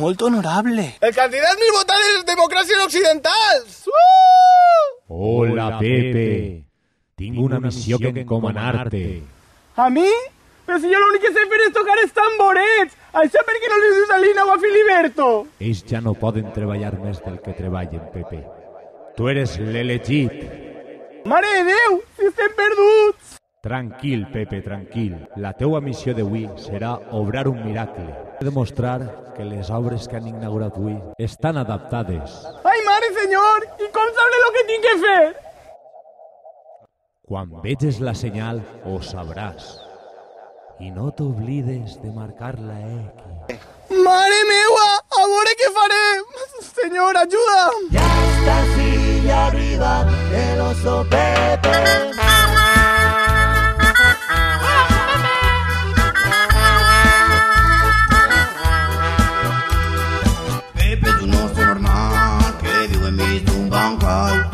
molt honorable. El candidat més votat és Democràcia Occidentals! Hola, Pepe. Tinc una missió que encomanar-te. A mi? Però si jo l'únic que sé fer és tocar els tamborets! Això per què no li dius a Lina o a Filiberto? Ells ja no poden treballar més del que treballen, Pepe. Tu eres l'elegit. Mare de Déu, si estem perduts! Tranquil, Pepe, tranquil. La teua missió d'avui serà obrar un miracle. Demostrar que les obres que han inaugurat avui estan adaptades. Ai, mare senyor! I com sabré el que tinc que fer? Quan veges la senyal, ho sabràs. I no t'oblides de marcar la X. Mare meua! A veure què farem! Senyor, ajuda'm! Ya está así arriba el oso Pepe. Pepe es un oso normal que vive en mi tumbancal.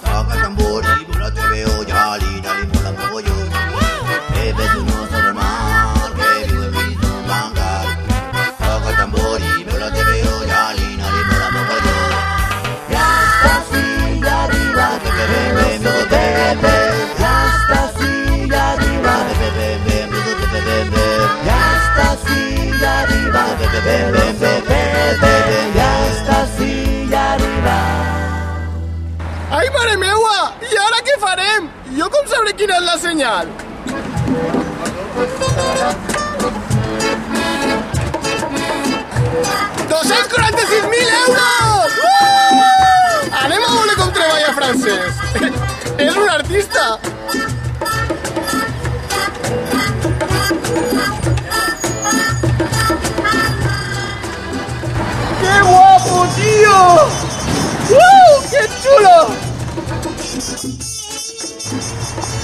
Toca tambor y por la te veo ya, Lina, mola mogollón. Pepe es un oso normal que vive en mi tumbancal. Toca tambor y por la te veo ya, Lina, mola mogollón. Ya está así arriba el oso Pepe. Ya está así arriba. Ya está así arriba el oso Pepe. Ya está así arriba. Ai, mare meua! I ara què farem? Jo com sabré quina és la senyal? €246.000! Anem a veure com treballa francès. És un artista. ¡Qué guapo, tío! ¡Qué chulo!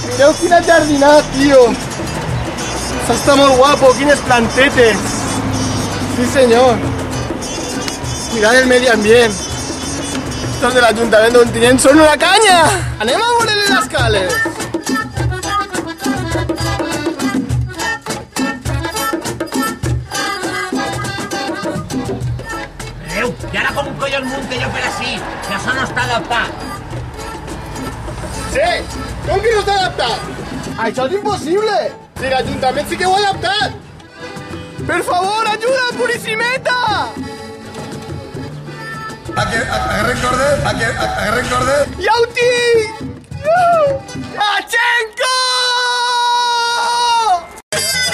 Mireu quina jardinada, tio. Això està molt guapo, quines plantetes. Sí, senyor. Mirad el medi ambient. Estos de l'Ajuntament d'Ontinyent són una canya! Anem a veure les escales. I ara com collons munte jo per ací? Que això no està adaptat. Sí, com que no està adaptat? Això és impossible. Si l'Ajuntament sí que ho ha adaptat. Per favor, ajuda, Purissimeta! Agarren corde. Ja ho tinc! Tachenko!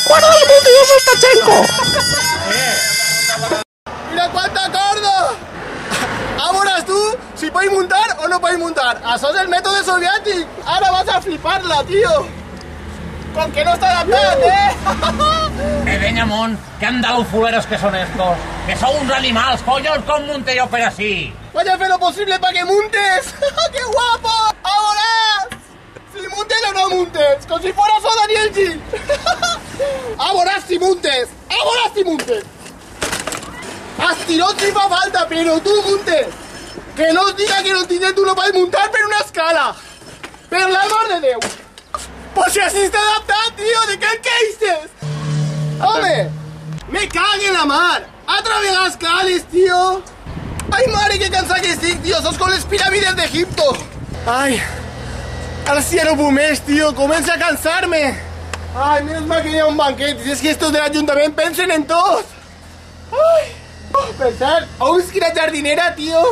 ¡Guarda el multiusos, Tachenko! Mira quanta corda! Ah, veuràs tu si pots muntar o no pots muntar. Això és el mètode soviètic. Ara vas a flipar-la, tio. Com que no està adaptat, Venya amunt, que andalufuleros que són estos. Que sou uns animals, collons, com munte jo per ací. Voy a hacer lo posible para que montes. ¡Qué guapo! ¡Ahora! Si montes o no montes. Como si fueras a Daniel G. ¡Ahora si montes! ¡Ahora si montes! Astirón si fa falta, pero tú montes. Que no os diga que no tienes tú no puedes montar per una escala. Per l'amor de Déu. Pues si así está adaptat, tío, ¿de qué dices? ¡Hombre! Me cague en la mar. A través de las escales, tío. Ai, mare, que cansat que estic, tio. Sos com les piràmides d'Egipto. Ai, ara sí ja no puc més, tio. Comença a cansar-me. Ai, menys mal que hi ha un banquet. Si és que estos de l'Ajuntament pensen en tot. Ai, per cert, heu vist quina jardinera, tio?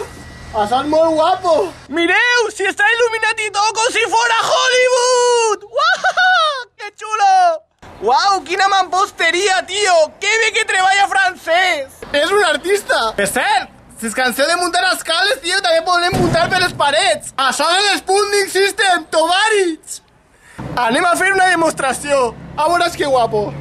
Això és molt guapo. Mireu, si està il·luminat i tot com si fora Hollywood. Uau, que xulo. Uau, quina mamposteria, tio. Que bé que treballa francès. És un artista. Per cert, si es canseu de muntar escales, tio, també podem muntar per les parets. Això és l'Sputnik System, tovarits. Anem a fer una demostració. A veuràs que guapo.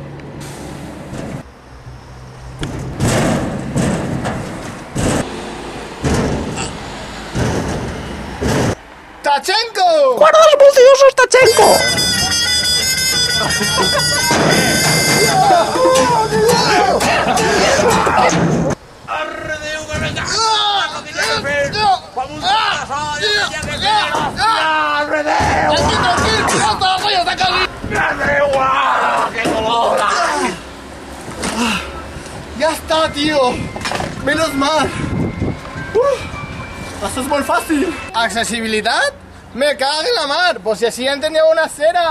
¡Tachenko! ¡Guarda los multiusos, Tachenko! Arre, Déu, que venga! No tenia que fer! Quan muntar això, jo tenia que fer! Arre, Déu! Tranquil, pilota, la colla està calent. Arre, Déu! Que dolor! Ya está, tío. Menos mal. Això és molt fàcil. Accessibilitat? Me cago en la mar. Pues si així ja teniu una cera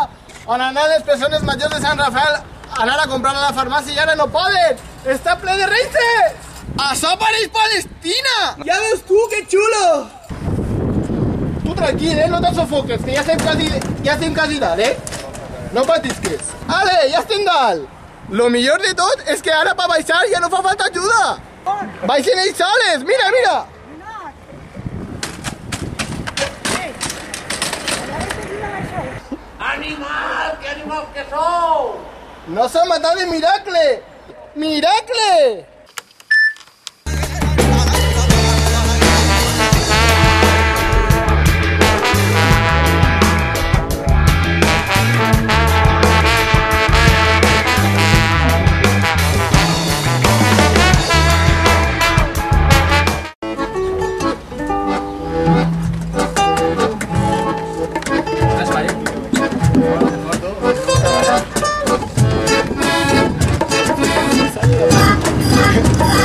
on anar les persones majors de Sant Rafael anar a comprar a la farmàcia i ara no poden. Està ple de reices. Això pareix Palestina. Ja veus tu, que xulo. Tu tranquil, no te sofoques, que ja estem quasi dalt, No patisques. Ale, ja estem dalt. Lo millor de tot és que ara per baixar ja no fa falta ajuda. Baixen ells soles, mira, mira. Animal, que animal que sou! No s'ha matat de miracle. Miracle!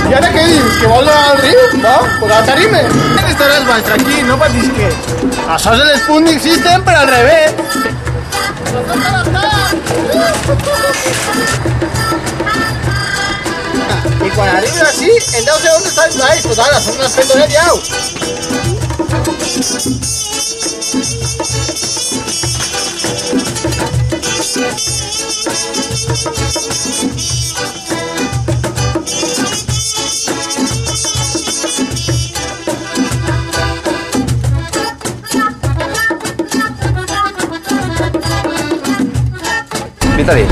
I ara què dius? Que vols anar al riu? No? Pues aterrime. Estaràs baix, tranquil, no patisques. Això és l'Sputnik System, però al revés. I quan arribis així, en 10 segons estàs baix. Pues ara, som unes pendonet ja. Vítali.